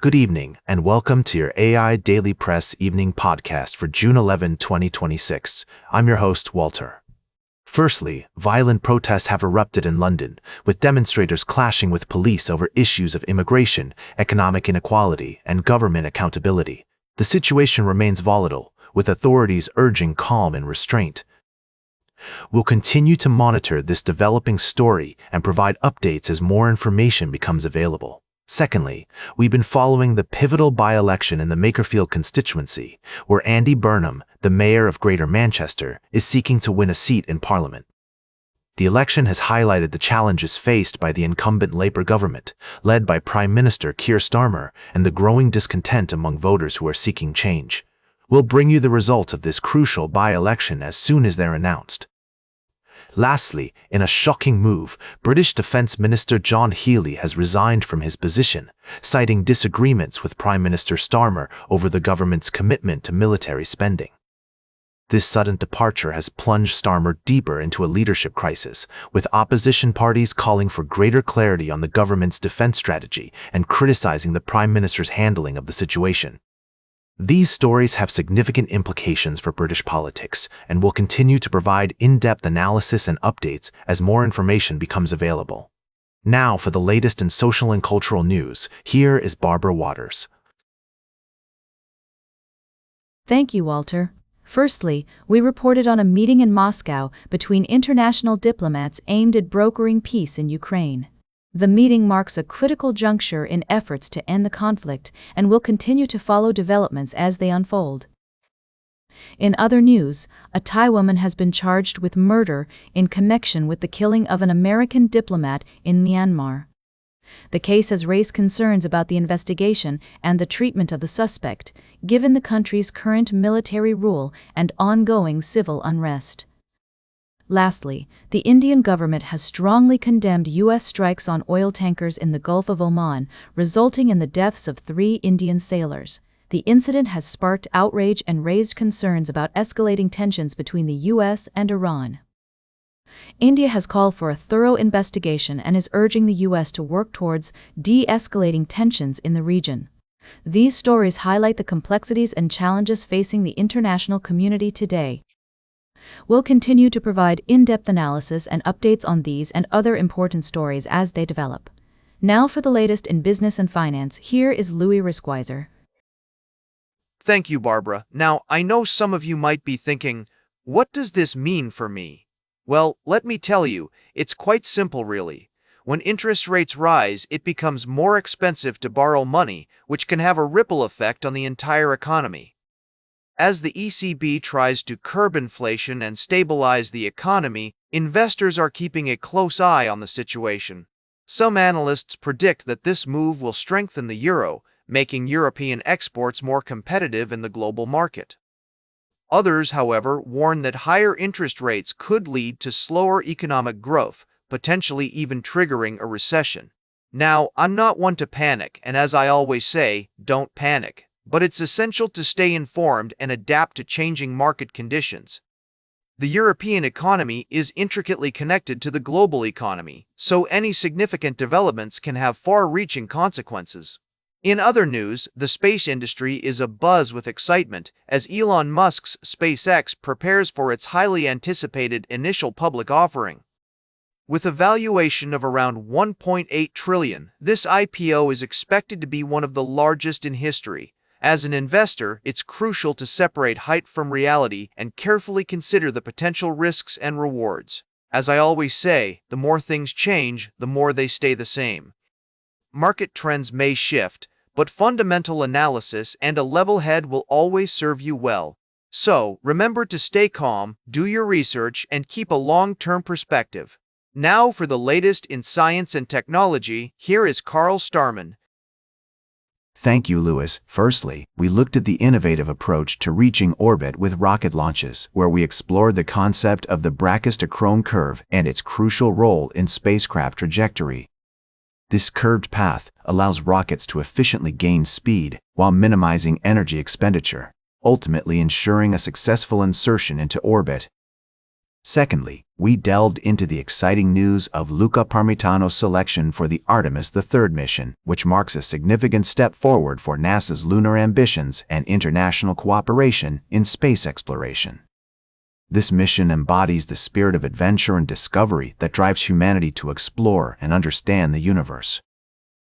Good evening, and welcome to your AIDailyPress evening podcast for June 11, 2026. I'm your host, Walter. Firstly, violent protests have erupted in London, with demonstrators clashing with police over issues of immigration, economic inequality, and government accountability. The situation remains volatile, with authorities urging calm and restraint. We'll continue to monitor this developing story and provide updates as more information becomes available. Secondly, we've been following the pivotal by-election in the Makerfield constituency, where Andy Burnham, the mayor of Greater Manchester, is seeking to win a seat in Parliament. The election has highlighted the challenges faced by the incumbent Labour government, led by Prime Minister Keir Starmer, and the growing discontent among voters who are seeking change. We'll bring you the results of this crucial by-election as soon as they're announced. Lastly, in a shocking move, British Defence Minister John Healey has resigned from his position, citing disagreements with Prime Minister Starmer over the government's commitment to military spending. This sudden departure has plunged Starmer deeper into a leadership crisis, with opposition parties calling for greater clarity on the government's defence strategy and criticizing the Prime Minister's handling of the situation. These stories have significant implications for British politics and will continue to provide in-depth analysis and updates as more information becomes available. Now for the latest in social and cultural news, here is Barbara Waters. Thank you, Walter. Firstly, we reported on a meeting in Moscow between international diplomats aimed at brokering peace in Ukraine. The meeting marks a critical juncture in efforts to end the conflict and will continue to follow developments as they unfold. In other news, a Thai woman has been charged with murder in connection with the killing of an American diplomat in Myanmar. The case has raised concerns about the investigation and the treatment of the suspect, given the country's current military rule and ongoing civil unrest. Lastly, the Indian government has strongly condemned U.S. strikes on oil tankers in the Gulf of Oman, resulting in the deaths of 3 Indian sailors. The incident has sparked outrage and raised concerns about escalating tensions between the U.S. and Iran. India has called for a thorough investigation and is urging the U.S. to work towards de-escalating tensions in the region. These stories highlight the complexities and challenges facing the international community today. We'll continue to provide in-depth analysis and updates on these and other important stories as they develop. Now for the latest in business and finance, here is Louis Riskweiser. Thank you, Barbara. Now, I know some of you might be thinking, what does this mean for me? Well, let me tell you, it's quite simple really. When interest rates rise, it becomes more expensive to borrow money, which can have a ripple effect on the entire economy. As the ECB tries to curb inflation and stabilize the economy, investors are keeping a close eye on the situation. Some analysts predict that this move will strengthen the euro, making European exports more competitive in the global market. Others, however, warn that higher interest rates could lead to slower economic growth, potentially even triggering a recession. Now, I'm not one to panic, and as I always say, don't panic. But it's essential to stay informed and adapt to changing market conditions. The European economy is intricately connected to the global economy, so any significant developments can have far-reaching consequences. In other news, the space industry is abuzz with excitement as Elon Musk's SpaceX prepares for its highly anticipated initial public offering. With a valuation of around $1.8 trillion, this IPO is expected to be one of the largest in history. As an investor, it's crucial to separate hype from reality and carefully consider the potential risks and rewards. As I always say, the more things change, the more they stay the same. Market trends may shift, but fundamental analysis and a level head will always serve you well. So, remember to stay calm, do your research, and keep a long-term perspective. Now for the latest in science and technology, here is Carl Starman. Thank you, Louis. Firstly, we looked at the innovative approach to reaching orbit with rocket launches, where we explored the concept of the brachistochrone curve and its crucial role in spacecraft trajectory. This curved path allows rockets to efficiently gain speed while minimizing energy expenditure, ultimately ensuring a successful insertion into orbit. Secondly, we delved into the exciting news of Luca Parmitano's selection for the Artemis III mission, which marks a significant step forward for NASA's lunar ambitions and international cooperation in space exploration. This mission embodies the spirit of adventure and discovery that drives humanity to explore and understand the universe.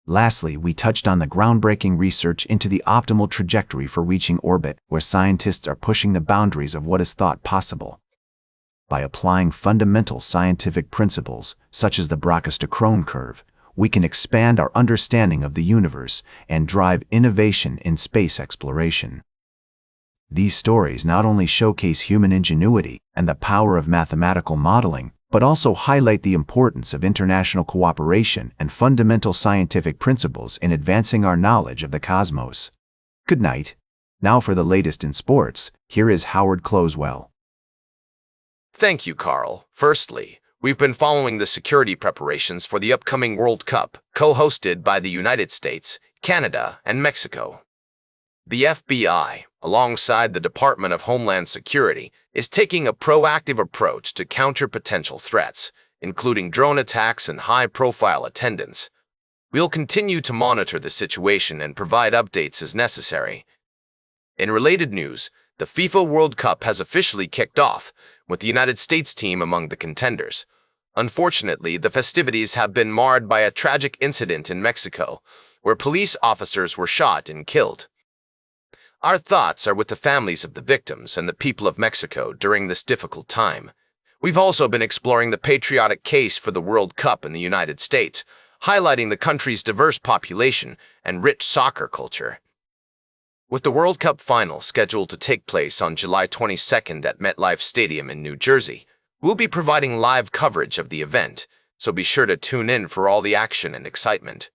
Lastly, we touched on the groundbreaking research into the optimal trajectory for reaching orbit, where scientists are pushing the boundaries of what is thought possible. By applying fundamental scientific principles, such as the Brachis-de-Crone curve, we can expand our understanding of the universe and drive innovation in space exploration. These stories not only showcase human ingenuity and the power of mathematical modeling, but also highlight the importance of international cooperation and fundamental scientific principles in advancing our knowledge of the cosmos. Good night. Now for the latest in sports, here is Howard Closewell. Thank you, Carl. Firstly, we've been following the security preparations for the upcoming World Cup, co-hosted by the United States, Canada, and Mexico. The FBI, alongside the Department of Homeland Security, is taking a proactive approach to counter potential threats, including drone attacks and high-profile attendance. We'll continue to monitor the situation and provide updates as necessary. In related news, the FIFA World Cup has officially kicked off, with the United States team among the contenders. Unfortunately, the festivities have been marred by a tragic incident in Mexico, where police officers were shot and killed. Our thoughts are with the families of the victims and the people of Mexico during this difficult time. We've also been exploring the patriotic case for the World Cup in the United States, highlighting the country's diverse population and rich soccer culture. With the World Cup final scheduled to take place on July 22nd at MetLife Stadium in New Jersey, we'll be providing live coverage of the event, so be sure to tune in for all the action and excitement.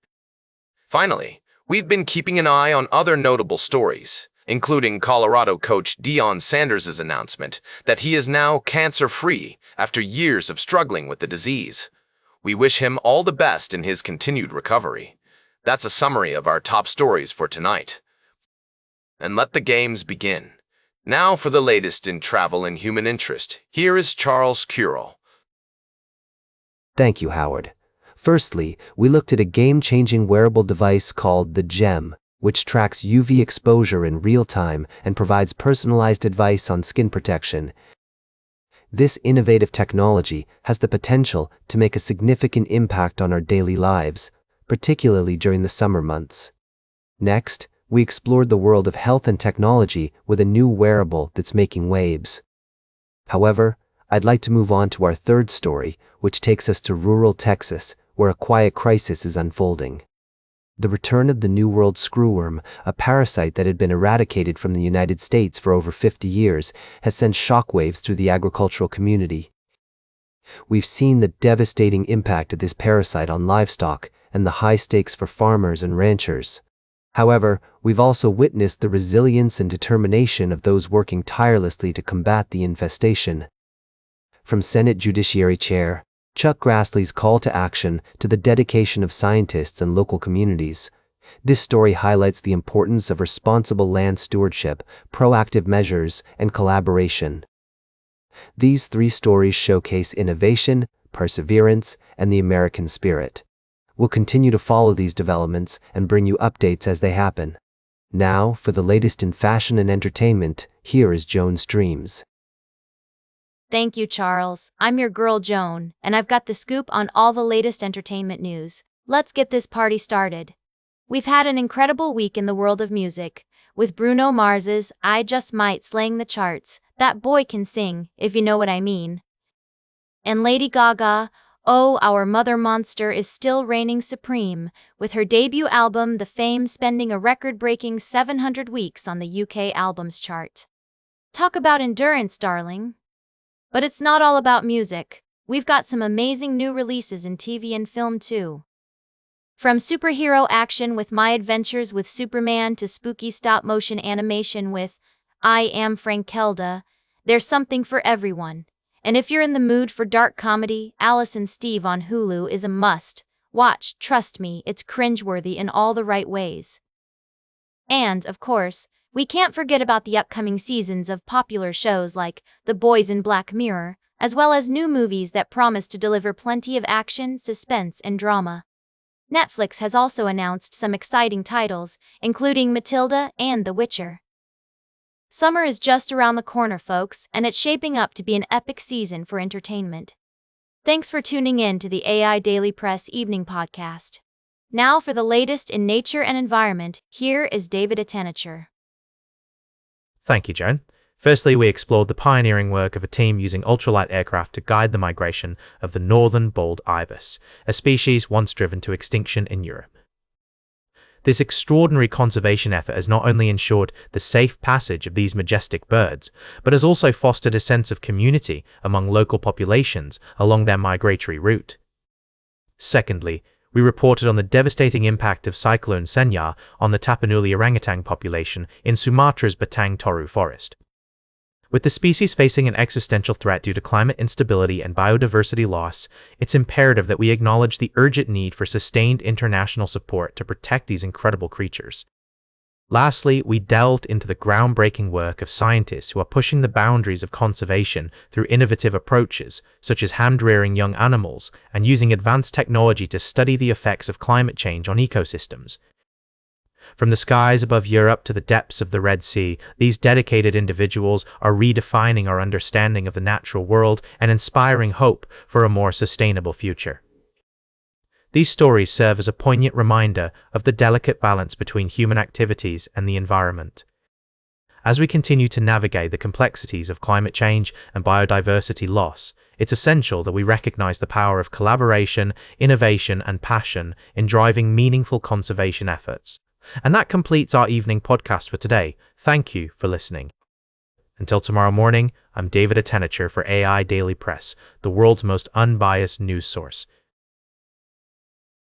Finally, we've been keeping an eye on other notable stories, including Colorado coach Deion Sanders' announcement that he is now cancer-free after years of struggling with the disease. We wish him all the best in his continued recovery. That's a summary of our top stories for tonight. And let the games begin. Now for the latest in travel and human interest, here is Charles Curel. Thank you, Howard. Firstly, we looked at a game-changing wearable device called the GEM, which tracks UV exposure in real time and provides personalized advice on skin protection. This innovative technology has the potential to make a significant impact on our daily lives, particularly during the summer months. Next, we explored the world of health and technology with a new wearable that's making waves. However, I'd like to move on to our third story, which takes us to rural Texas, where a quiet crisis is unfolding. The return of the New World screwworm, a parasite that had been eradicated from the United States for over 50 years, has sent shockwaves through the agricultural community. We've seen the devastating impact of this parasite on livestock and the high stakes for farmers and ranchers. However, we've also witnessed the resilience and determination of those working tirelessly to combat the infestation. From Senate Judiciary Chair Chuck Grassley's call to action to the dedication of scientists and local communities, this story highlights the importance of responsible land stewardship, proactive measures, and collaboration. These three stories showcase innovation, perseverance, and the American spirit. We'll continue to follow these developments and bring you updates as they happen. Now, for the latest in fashion and entertainment, here is Joan's Dreams. Thank you, Charles. I'm your girl Joan, and I've got the scoop on all the latest entertainment news. Let's get this party started. We've had an incredible week in the world of music, with Bruno Mars's I Just Might slaying the charts. That boy can sing, if you know what I mean. And Lady Gaga, oh, our mother monster is still reigning supreme, with her debut album The Fame spending a record-breaking 700 weeks on the UK albums chart. Talk about endurance, darling. But it's not all about music. We've got some amazing new releases in TV and film too. From superhero action with My Adventures with Superman to spooky stop-motion animation with I Am Frankelda, there's something for everyone. And if you're in the mood for dark comedy, Alice and Steve on Hulu is a must. Watch, trust me, it's cringeworthy in all the right ways. And, of course, we can't forget about the upcoming seasons of popular shows like The Boys in Black Mirror, as well as new movies that promise to deliver plenty of action, suspense, and drama. Netflix has also announced some exciting titles, including Matilda and The Witcher. Summer is just around the corner, folks, and it's shaping up to be an epic season for entertainment. Thanks for tuning in to the AI Daily Press Evening Podcast. Now for the latest in nature and environment, here is David Attenacher. Thank you, Joan. Firstly, we explored the pioneering work of a team using ultralight aircraft to guide the migration of the northern bald ibis, a species once driven to extinction in Europe. This extraordinary conservation effort has not only ensured the safe passage of these majestic birds, but has also fostered a sense of community among local populations along their migratory route. Secondly, we reported on the devastating impact of Cyclone Senya on the Tapanuli orangutan population in Sumatra's Batang Toru forest. With the species facing an existential threat due to climate instability and biodiversity loss, it's imperative that we acknowledge the urgent need for sustained international support to protect these incredible creatures. Lastly, we delved into the groundbreaking work of scientists who are pushing the boundaries of conservation through innovative approaches, such as hand-rearing young animals and using advanced technology to study the effects of climate change on ecosystems. From the skies above Europe to the depths of the Red Sea, these dedicated individuals are redefining our understanding of the natural world and inspiring hope for a more sustainable future. These stories serve as a poignant reminder of the delicate balance between human activities and the environment. As we continue to navigate the complexities of climate change and biodiversity loss, it's essential that we recognize the power of collaboration, innovation, and passion in driving meaningful conservation efforts. And that completes our evening podcast for today. Thank you for listening. Until tomorrow morning, I'm David Attenacher for AI Daily Press, the world's most unbiased news source.